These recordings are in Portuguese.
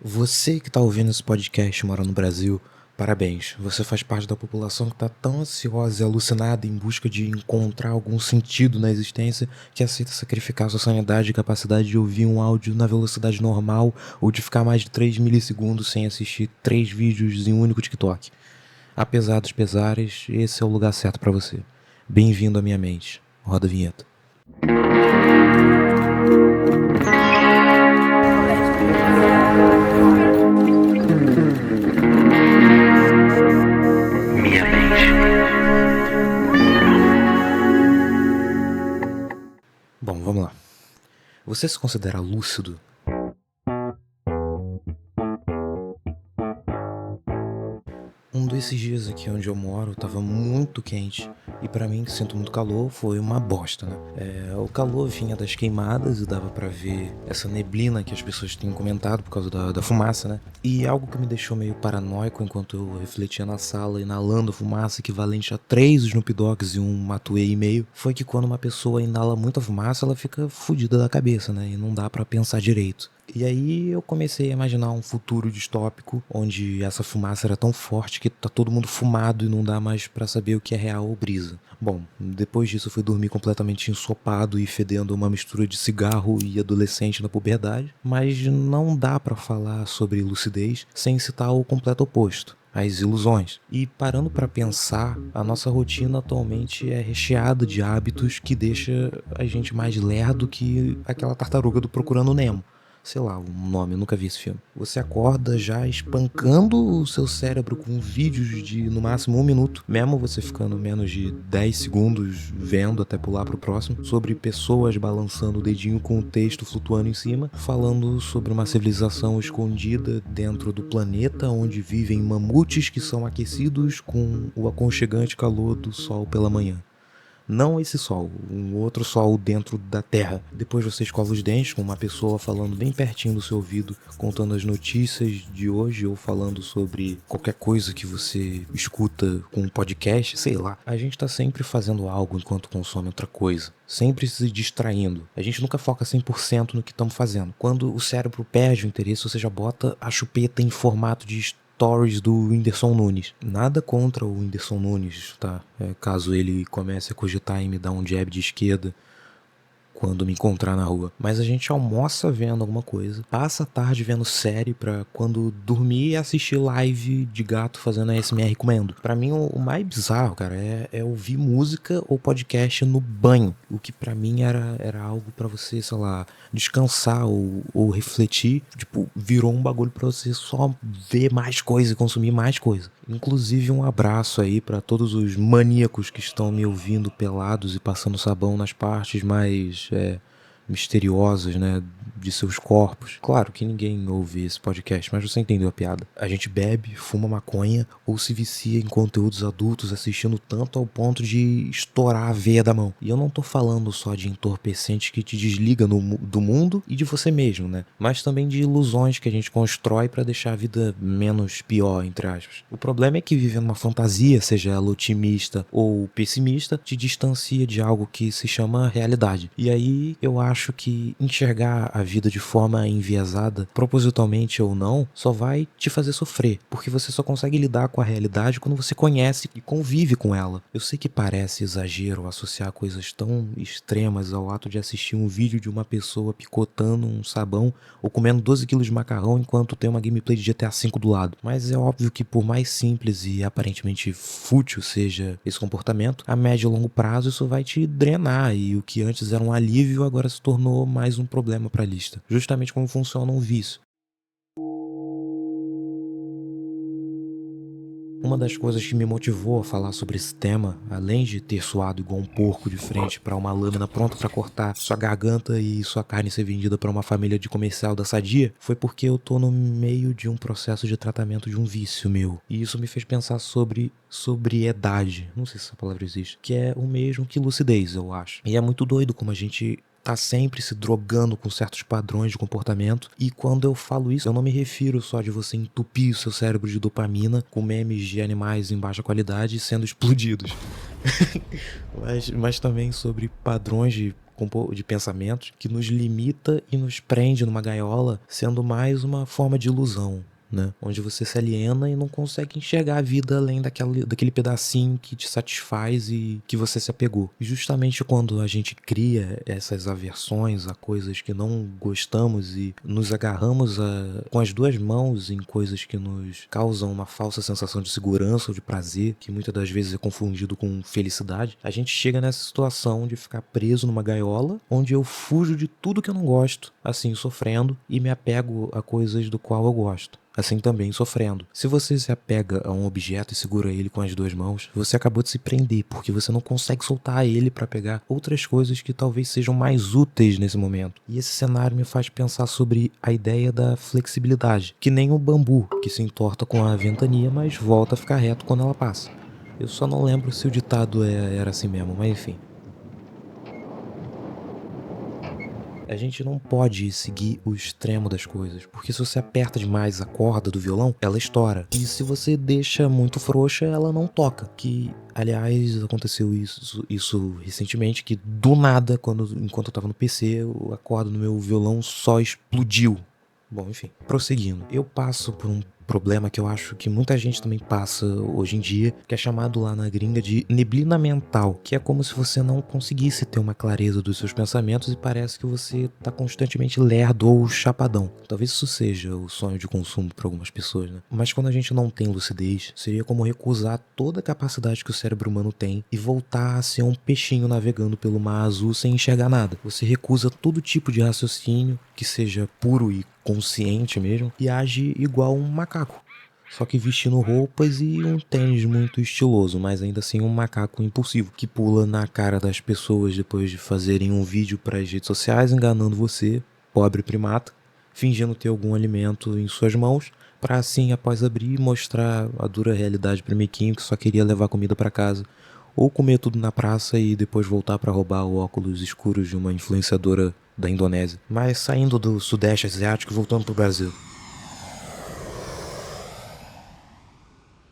Você que está ouvindo esse podcast mora no Brasil, parabéns. Você faz parte da população que está tão ansiosa e alucinada em busca de encontrar algum sentido na existência que aceita sacrificar sua sanidade e capacidade de ouvir um áudio na velocidade normal ou de ficar mais de 3 milissegundos sem assistir 3 vídeos em um único TikTok. Apesar dos pesares, esse é o lugar certo para você. Bem-vindo à minha mente. Roda a vinheta. Minha mente. Bom, vamos lá. Você se considera lúcido? Um desses dias aqui onde eu moro tava muito quente e pra mim, que sinto muito calor, foi uma bosta, né? O calor vinha das queimadas e dava pra ver essa neblina que as pessoas têm comentado por causa da fumaça, né? E algo que me deixou meio paranoico enquanto eu refletia na sala, inalando fumaça equivalente a 3 Snoop Dogs e um Matuê e meio, foi que quando uma pessoa inala muita fumaça, ela fica fodida da cabeça, né? E não dá pra pensar direito. E aí eu comecei a imaginar um futuro distópico onde essa fumaça era tão forte que tá todo mundo fumado e não dá mais pra saber o que é real ou brisa. Bom, depois disso eu fui dormir completamente ensopado e fedendo uma mistura de cigarro e adolescente na puberdade, mas não dá pra falar sobre lucidez sem citar o completo oposto. As ilusões. E parando pra pensar, a nossa rotina atualmente é recheada de hábitos que deixa a gente mais lerdo que aquela tartaruga do Procurando Nemo. Sei lá, o nome, eu nunca vi esse filme. Você acorda já espancando o seu cérebro com vídeos de no máximo 1 minuto, mesmo você ficando menos de 10 segundos vendo até pular pro próximo, sobre pessoas balançando o dedinho com o texto flutuando em cima, falando sobre uma civilização escondida dentro do planeta onde vivem mamutes que são aquecidos com o aconchegante calor do sol pela manhã. Não esse sol, um outro sol dentro da Terra. Depois você escova os dentes com uma pessoa falando bem pertinho do seu ouvido, contando as notícias de hoje ou falando sobre qualquer coisa que você escuta com um podcast, sei lá. A gente tá sempre fazendo algo enquanto consome outra coisa. Sempre se distraindo. A gente nunca foca 100% no que estamos fazendo. Quando o cérebro perde o interesse, você já bota a chupeta em formato de stories do Whindersson Nunes. Nada contra o Whindersson Nunes, tá? Caso ele comece a cogitar em me dar um jab de esquerda quando me encontrar na rua. Mas a gente almoça vendo alguma coisa, passa a tarde vendo série pra quando dormir assistir live de gato fazendo ASMR comendo. Pra mim o mais bizarro, cara, é ouvir música ou podcast no banho. O que pra mim era algo pra você, sei lá, descansar ou refletir. Tipo, virou um bagulho pra você só ver mais coisa e consumir mais coisa. Inclusive um abraço aí pra todos os maníacos que estão me ouvindo pelados e passando sabão nas partes mais misteriosas, né, de seus corpos. Claro que ninguém ouve esse podcast, mas você entendeu a piada. A gente bebe, fuma maconha ou se vicia em conteúdos adultos assistindo tanto ao ponto de estourar a veia da mão. E eu não tô falando só de entorpecente que te desliga do mundo e de você mesmo, né, mas também de ilusões que a gente constrói pra deixar a vida menos pior, entre aspas. O problema é que viver numa fantasia, seja ela otimista ou pessimista, te distancia de algo que se chama realidade. E aí eu acho que enxergar a vida de forma enviesada, propositalmente ou não, só vai te fazer sofrer, porque você só consegue lidar com a realidade quando você conhece e convive com ela. Eu sei que parece exagero associar coisas tão extremas ao ato de assistir um vídeo de uma pessoa picotando um sabão ou comendo 12 quilos de macarrão enquanto tem uma gameplay de GTA V do lado. Mas é óbvio que por mais simples e aparentemente fútil seja esse comportamento, a médio e longo prazo isso vai te drenar e o que antes era um alívio agora se tornou mais um problema para a lista. Justamente como funciona um vício. Uma das coisas que me motivou a falar sobre esse tema, além de ter suado igual um porco de frente para uma lâmina pronta para cortar sua garganta e sua carne ser vendida para uma família de comercial da Sadia, foi porque eu tô no meio de um processo de tratamento de um vício meu. E isso me fez pensar sobre sobriedade, não sei se essa palavra existe, que é o mesmo que lucidez, eu acho. E é muito doido como a gente tá sempre se drogando com certos padrões de comportamento. E quando eu falo isso, eu não me refiro só de você entupir o seu cérebro de dopamina com memes de animais em baixa qualidade sendo explodidos. mas também sobre padrões de de pensamentos que nos limita e nos prende numa gaiola, sendo mais uma forma de ilusão, né? Onde você se aliena e não consegue enxergar a vida além daquele pedacinho que te satisfaz e que você se apegou. E justamente quando a gente cria essas aversões a coisas que não gostamos e nos agarramos com as duas mãos em coisas que nos causam uma falsa sensação de segurança ou de prazer, que muitas das vezes é confundido com felicidade, a gente chega nessa situação de ficar preso numa gaiola onde eu fujo de tudo que eu não gosto, assim sofrendo, e me apego a coisas do qual eu gosto, assim também sofrendo. Se você se apega a um objeto e segura ele com as duas mãos, você acabou de se prender, porque você não consegue soltar ele para pegar outras coisas que talvez sejam mais úteis nesse momento. E esse cenário me faz pensar sobre a ideia da flexibilidade, que nem o bambu, que se entorta com a ventania, mas volta a ficar reto quando ela passa. Eu só não lembro se o ditado era assim mesmo, mas enfim. A gente não pode seguir o extremo das coisas, porque se você aperta demais a corda do violão, ela estoura. E se você deixa muito frouxa, ela não toca. Que, aliás, aconteceu isso recentemente, que do nada, enquanto eu tava no PC, a corda do meu violão só explodiu. Bom, enfim, prosseguindo. Eu passo por um problema que eu acho que muita gente também passa hoje em dia, que é chamado lá na gringa de neblina mental, que é como se você não conseguisse ter uma clareza dos seus pensamentos e parece que você tá constantemente lerdo ou chapadão. Talvez isso seja o sonho de consumo para algumas pessoas, né? Mas quando a gente não tem lucidez, seria como recusar toda a capacidade que o cérebro humano tem e voltar a ser um peixinho navegando pelo mar azul sem enxergar nada. Você recusa todo tipo de raciocínio que seja puro e consciente mesmo, e age igual um macaco. Só que vestindo roupas e um tênis muito estiloso, mas ainda assim um macaco impulsivo, que pula na cara das pessoas depois de fazerem um vídeo para as redes sociais enganando você, pobre primata, fingindo ter algum alimento em suas mãos, para assim, após abrir, mostrar a dura realidade para Miquinho que só queria levar comida para casa, ou comer tudo na praça e depois voltar para roubar o óculos escuros de uma influenciadora da Indonésia. Mas saindo do Sudeste Asiático e voltando pro Brasil.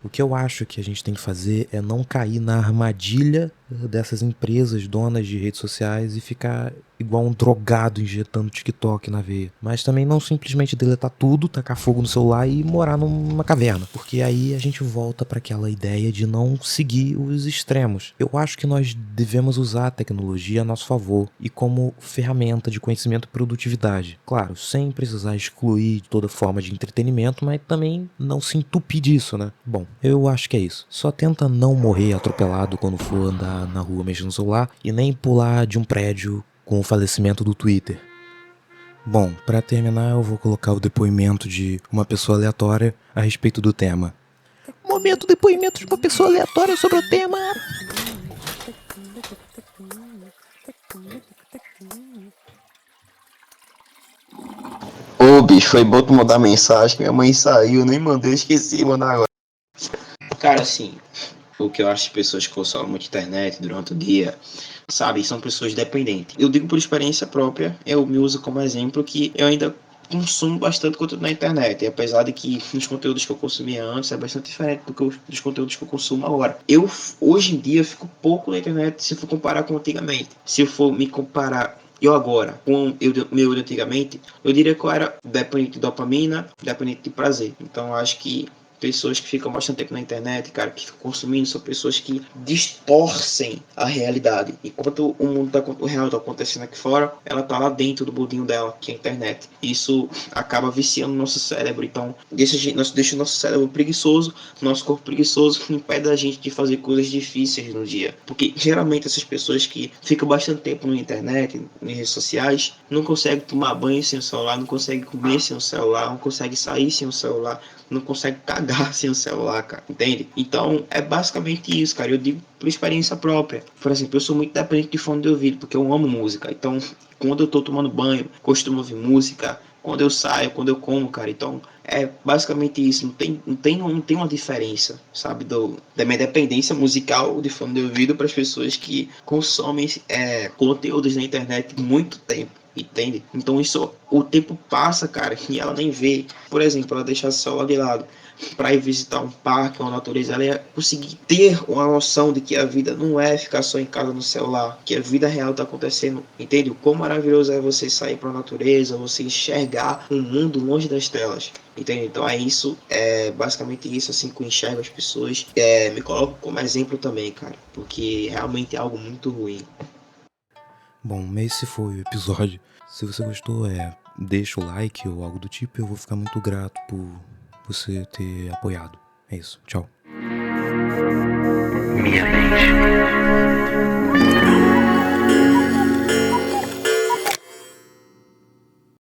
O que eu acho que a gente tem que fazer é não cair na armadilha dessas empresas donas de redes sociais e ficar igual um drogado injetando TikTok na veia. Mas também não simplesmente deletar tudo, tacar fogo no celular e morar numa caverna. Porque aí a gente volta para aquela ideia de não seguir os extremos. Eu acho que nós devemos usar a tecnologia a nosso favor e como ferramenta de conhecimento e produtividade. Claro, sem precisar excluir toda forma de entretenimento, mas também não se entupir disso, né? Bom, eu acho que é isso. Só tenta não morrer atropelado quando for andar na rua mexendo no celular e nem pular de um prédio com o falecimento do Twitter. Bom, para terminar eu vou colocar o depoimento de uma pessoa aleatória a respeito do tema. Momento depoimento de uma pessoa aleatória sobre o tema. Ô, bicho, foi bom tu mandar mensagem, minha mãe saiu, nem mandei, esqueci de mandar agora. Cara, assim, o que eu acho de pessoas que consomem muita internet durante o dia, sabe, são pessoas dependentes. Eu digo por experiência própria, eu me uso como exemplo que eu ainda consumo bastante conteúdo na internet, e apesar de que os conteúdos que eu consumia antes é bastante diferente dos conteúdos que eu consumo agora. Eu, hoje em dia, fico pouco na internet se for comparar com antigamente. Se eu for me comparar eu agora, com meu antigamente, eu diria que eu era dependente de dopamina, dependente de prazer. Então eu acho que pessoas que ficam bastante tempo na internet, cara, que ficam consumindo, são pessoas que distorcem a realidade. Enquanto o real tá acontecendo aqui fora, ela tá lá dentro do mundinho dela, que é a internet. Isso acaba viciando o nosso cérebro. Então, deixa o nosso cérebro preguiçoso, nosso corpo preguiçoso, impede a gente de fazer coisas difíceis no dia. Porque geralmente essas pessoas que ficam bastante tempo na internet, nas redes sociais, não conseguem tomar banho sem o celular, não conseguem comer sem o celular, não conseguem sair sem o celular, não consegue cagar sem o celular, cara, entende? Então, é basicamente isso, cara. Eu digo por experiência própria. Por exemplo, eu sou muito dependente de fone de ouvido, porque eu amo música. Então, quando eu tô tomando banho, costumo ouvir música. Quando eu saio, quando eu como, cara. Então, é basicamente isso. Não tem uma diferença, sabe? Da minha dependência musical de fone de ouvido para as pessoas que consomem conteúdos na internet muito tempo. entende? Então isso, o tempo passa, cara, e ela nem vê. Por exemplo, ela deixa o celular de lado para ir visitar um parque, uma natureza, ela ia conseguir ter uma noção de que a vida não é ficar só em casa no celular, que a vida real tá acontecendo, entende? O quão maravilhoso é você sair para a natureza, você enxergar um mundo longe das telas, entende? Então é isso, é basicamente isso assim que eu enxergo as pessoas, me coloco como exemplo também, cara, porque realmente é algo muito ruim. Bom, esse foi o episódio. Se você gostou, deixa o like ou algo do tipo. Eu vou ficar muito grato por você ter apoiado. É isso. Tchau. Minha